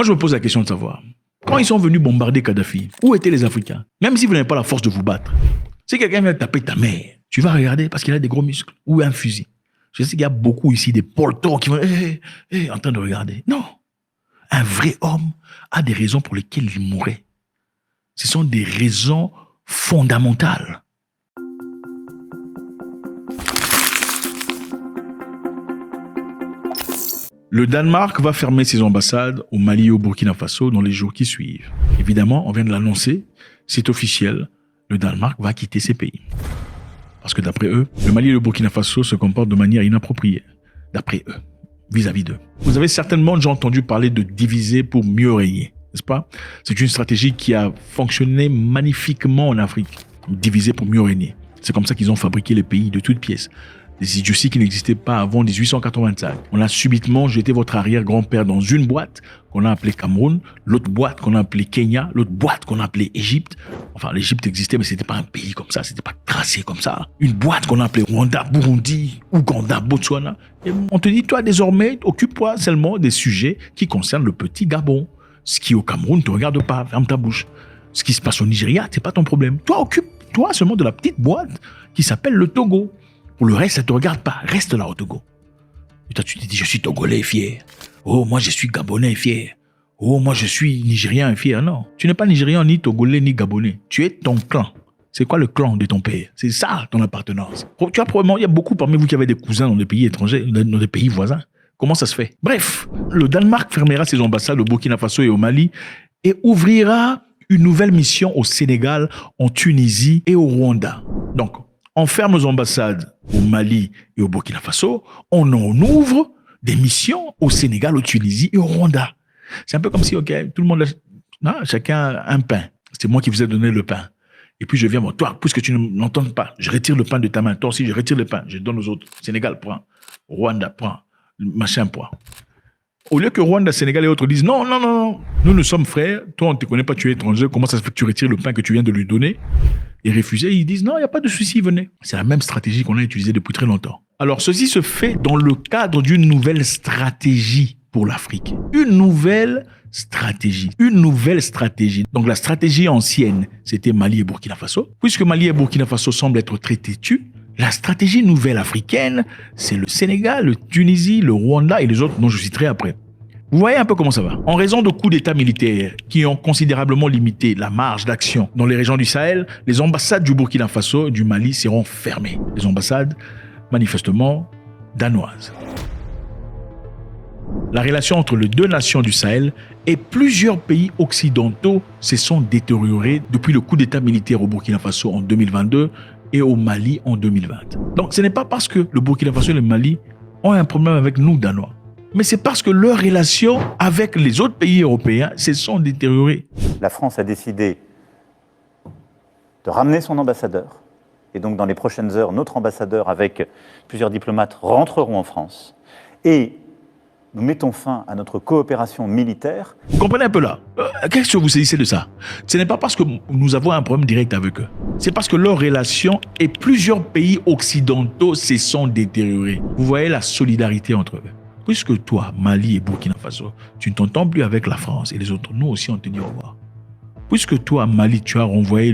Moi, je me pose la question de savoir, quand ils sont venus bombarder Kadhafi, où étaient les Africains? Même si vous n'avez pas la force de vous battre. Si quelqu'un vient taper ta mère, tu vas regarder parce qu'il a des gros muscles ou un fusil. Je sais qu'il y a beaucoup ici des poltons qui vont en train de regarder. Non. Un vrai homme a des raisons pour lesquelles il mourrait. Ce sont des raisons fondamentales. Le Danemark va fermer ses ambassades au Mali et au Burkina Faso dans les jours qui suivent. Évidemment, on vient de l'annoncer, c'est officiel, le Danemark va quitter ces pays. Parce que d'après eux, le Mali et le Burkina Faso se comportent de manière inappropriée. D'après eux, vis-à-vis d'eux. Vous avez certainement déjà entendu parler de diviser pour mieux régner, n'est-ce pas? C'est une stratégie qui a fonctionné magnifiquement en Afrique. Diviser pour mieux régner. C'est comme ça qu'ils ont fabriqué les pays de toutes pièces. Des idioties qui n'existaient pas avant 1885. On a subitement jeté votre arrière-grand-père dans une boîte qu'on a appelée Cameroun, l'autre boîte qu'on a appelée Kenya, l'autre boîte qu'on a appelée Égypte. Enfin, l'Égypte existait, mais c'était pas un pays comme ça, c'était pas tracé comme ça. Une boîte qu'on a appelée Rwanda, Burundi, Ouganda, Botswana. Et on te dit, toi, désormais, occupe-toi seulement des sujets qui concernent le petit Gabon. Ce qui au Cameroun ne te regarde pas, ferme ta bouche. Ce qui se passe au Nigeria, c'est pas ton problème. Toi, occupe-toi seulement de la petite boîte qui s'appelle le Togo. Pour le reste, ça ne te regarde pas. Reste là au Togo. Et toi, tu te dis, je suis Togolais fier. Oh, moi, je suis Gabonais fier. Oh, moi, je suis Nigérien fier. Non, tu n'es pas Nigérian, ni Togolais, ni Gabonais. Tu es ton clan. C'est quoi le clan de ton père? C'est ça, ton appartenance. Tu as probablement, il y a beaucoup parmi vous qui avez des cousins dans des pays étrangers, dans des pays voisins. Comment ça se fait? Bref, le Danemark fermera ses ambassades au Burkina Faso et au Mali et ouvrira une nouvelle mission au Sénégal, en Tunisie et au Rwanda. Donc, on ferme nos ambassades au Mali et au Burkina Faso, on en ouvre des missions au Sénégal, au Tunisie et au Rwanda. C'est un peu comme si, ok, tout le monde, chacun a un pain. C'est moi qui vous ai donné le pain. Et puis je viens, bon, toi, puisque tu ne m'entends pas, je retire le pain de ta main. Toi aussi, je retire le pain, je donne aux autres. Sénégal, prends. Rwanda, prends. Machin, prends. Au lieu que Rwanda, Sénégal et autres disent non, non, non, nous, nous sommes frères, toi, on ne te connaît pas, tu es étranger, comment ça se fait que tu retires le pain que tu viens de lui donner? Et refuser, ils disent non, il n'y a pas de souci, venez. C'est la même stratégie qu'on a utilisée depuis très longtemps. Alors, ceci se fait dans le cadre d'une nouvelle stratégie pour l'Afrique. Une nouvelle stratégie. Donc, la stratégie ancienne, c'était Mali et Burkina Faso. Puisque Mali et Burkina Faso semblent être très têtus, la stratégie nouvelle africaine, c'est le Sénégal, le Tunisie, le Rwanda et les autres dont je citerai après. Vous voyez un peu comment ça va. En raison de coups d'État militaires qui ont considérablement limité la marge d'action dans les régions du Sahel, les ambassades du Burkina Faso et du Mali seront fermées. Les ambassades, manifestement, danoises. La relation entre les deux nations du Sahel et plusieurs pays occidentaux se sont détériorées depuis le coup d'État militaire au Burkina Faso en 2022 et au Mali en 2020. Donc ce n'est pas parce que le Burkina Faso et le Mali ont un problème avec nous, Danois. Mais c'est parce que leurs relations avec les autres pays européens se sont détériorées. La France a décidé de ramener son ambassadeur. Et donc, dans les prochaines heures, notre ambassadeur, avec plusieurs diplomates, rentreront en France. Et nous mettons fin à notre coopération militaire. Vous comprenez un peu là? Qu'est-ce que vous saisissez de ça? Ce n'est pas parce que nous avons un problème direct avec eux. C'est parce que leurs relations et plusieurs pays occidentaux se sont détériorés. Vous voyez la solidarité entre eux. Puisque toi, Mali et Burkina Faso, tu ne t'entends plus avec la France et les autres, nous aussi on te dit au revoir. Puisque toi, Mali, tu as renvoyé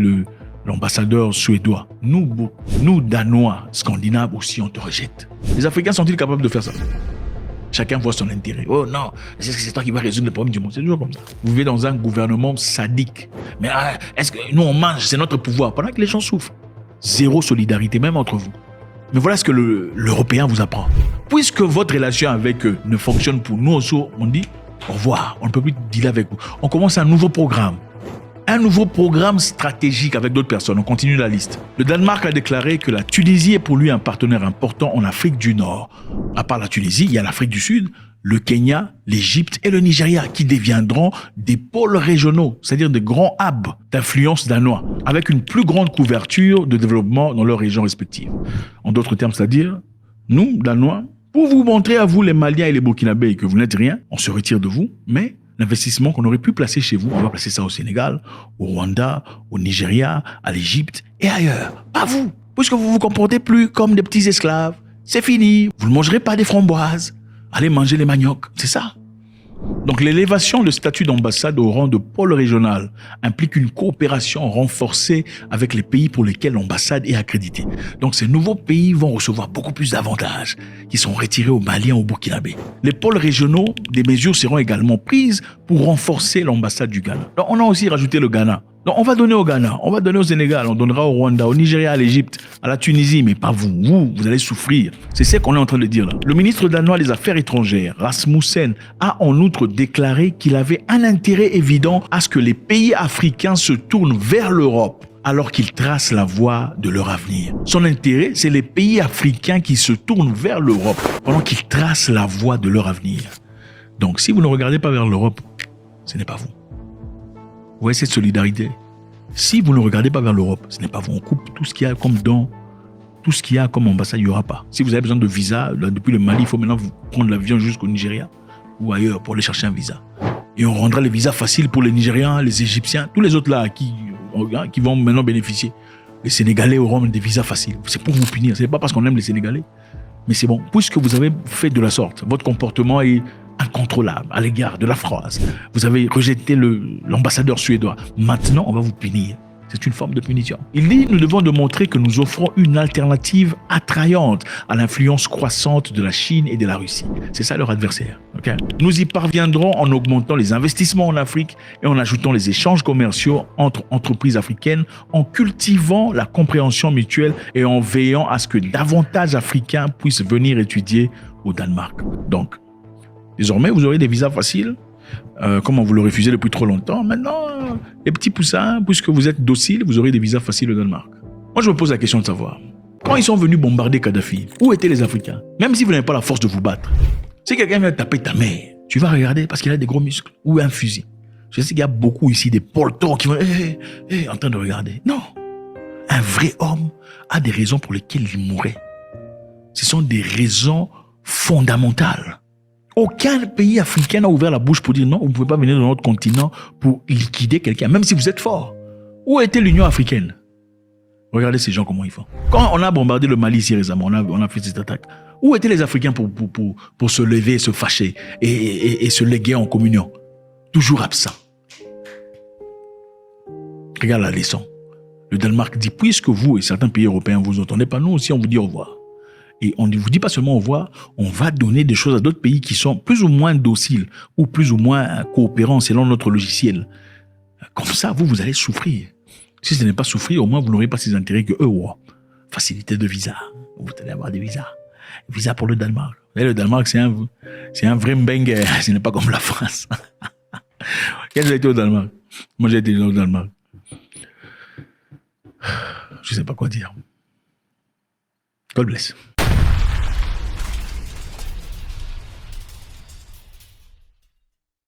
l'ambassadeur suédois, nous, Danois, Scandinaves aussi, on te rejette. Les Africains sont-ils capables de faire ça? Chacun voit son intérêt. Oh non, c'est toi qui vas résoudre les problèmes du monde. C'est toujours comme ça. Vous vivez dans un gouvernement sadique. Mais est-ce que nous on mange, c'est notre pouvoir, pendant que les gens souffrent? Zéro solidarité, même entre vous. Mais voilà ce que l'Européen vous apprend. Puisque votre relation avec eux ne fonctionne pour nous aussi, on dit au revoir, on ne peut plus dealer avec vous. On commence un nouveau programme. Un nouveau programme stratégique avec d'autres personnes. On continue la liste. Le Danemark a déclaré que la Tunisie est pour lui un partenaire important en Afrique du Nord. À part la Tunisie, il y a l'Afrique du Sud, le Kenya, l'Égypte et le Nigeria qui deviendront des pôles régionaux, c'est-à-dire des grands hubs d'influence danois, avec une plus grande couverture de développement dans leurs régions respectives. En d'autres termes, c'est-à-dire, nous, Danois, pour vous montrer à vous les Maliens et les Burkinabés que vous n'êtes rien, on se retire de vous, mais l'investissement qu'on aurait pu placer chez vous, on va placer ça au Sénégal, au Rwanda, au Nigeria, à l'Égypte et ailleurs. Pas vous, puisque vous vous comportez plus comme des petits esclaves. C'est fini, vous ne mangerez pas des framboises. Allez manger les maniocs, c'est ça. Donc l'élévation de statut d'ambassade au rang de pôle régional implique une coopération renforcée avec les pays pour lesquels l'ambassade est accréditée. Donc ces nouveaux pays vont recevoir beaucoup plus d'avantages qui sont retirés aux Maliens, au Burkinabé. Les pôles régionaux, des mesures seront également prises pour renforcer l'ambassade du Ghana. Donc on a aussi rajouté le Ghana. Donc on va donner au Ghana, on va donner au Sénégal, on donnera au Rwanda, au Nigeria, à l'Égypte, à la Tunisie, mais pas vous. Vous allez souffrir. C'est ce qu'on est en train de dire là. Le ministre danois des Affaires étrangères, Rasmussen, a en outre déclaré qu'il avait un intérêt évident à ce que les pays africains se tournent vers l'Europe alors qu'ils tracent la voie de leur avenir. Son intérêt, c'est les pays africains qui se tournent vers l'Europe pendant qu'ils tracent la voie de leur avenir. Donc si vous ne regardez pas vers l'Europe, ce n'est pas vous. Vous voyez cette solidarité. Si vous ne regardez pas vers l'Europe, ce n'est pas vous. On coupe tout ce qu'il y a comme don, tout ce qu'il y a comme ambassade, il n'y aura pas. Si vous avez besoin de visa, là, depuis le Mali, il faut maintenant vous prendre l'avion jusqu'au Nigeria ou ailleurs pour aller chercher un visa. Et on rendra les visas faciles pour les Nigériens, les Égyptiens, tous les autres là qui vont maintenant bénéficier. Les Sénégalais auront des visas faciles. C'est pour vous punir. Ce n'est pas parce qu'on aime les Sénégalais. Mais c'est bon, puisque vous avez fait de la sorte, votre comportement est incontrôlable à l'égard de la France. Vous avez rejeté l'ambassadeur suédois. Maintenant, on va vous punir. C'est une forme de punition. Il dit, nous devons démontrer que nous offrons une alternative attrayante à l'influence croissante de la Chine et de la Russie. C'est ça leur adversaire. Okay? Nous y parviendrons en augmentant les investissements en Afrique et en ajoutant les échanges commerciaux entre entreprises africaines, en cultivant la compréhension mutuelle et en veillant à ce que davantage d'Africains puissent venir étudier au Danemark. Donc, désormais, vous aurez des visas faciles. Comme on vous le refusait depuis trop longtemps, maintenant, les petits poussins, puisque vous êtes dociles, vous aurez des visas faciles au Danemark. Moi, je me pose la question de savoir, quand ils sont venus bombarder Kadhafi, où étaient les Africains? Même si vous n'avez pas la force de vous battre. Si quelqu'un vient taper ta mère, tu vas regarder parce qu'il a des gros muscles ou un fusil. Je sais qu'il y a beaucoup ici des poltons qui vont en train de regarder. Non. Un vrai homme a des raisons pour lesquelles il mourrait. Ce sont des raisons fondamentales. Aucun pays africain n'a ouvert la bouche pour dire non, vous ne pouvez pas venir dans notre continent pour liquider quelqu'un, même si vous êtes fort. Où était l'Union africaine? Regardez ces gens, comment ils font. Quand on a bombardé le Mali ici récemment, on a fait cette attaque. Où étaient les Africains pour se lever, se fâcher et se léguer en communion? Toujours absents. Regarde la leçon. Le Danemark dit, puisque vous et certains pays européens vous entendez pas, nous aussi on vous dit au revoir. Et on ne vous dit pas seulement au revoir, on va donner des choses à d'autres pays qui sont plus ou moins dociles ou plus ou moins coopérants selon notre logiciel. Comme ça, vous allez souffrir. Si ce n'est pas souffrir, au moins vous n'aurez pas ces intérêts que eux ont. Facilité de visa. Vous allez avoir des visas. Visa pour le Danemark. Et le Danemark, c'est un vrai mbengue. Ce n'est pas comme la France. Quand j'ai été au Danemark, moi j'ai été au Danemark. Je ne sais pas quoi dire. God bless.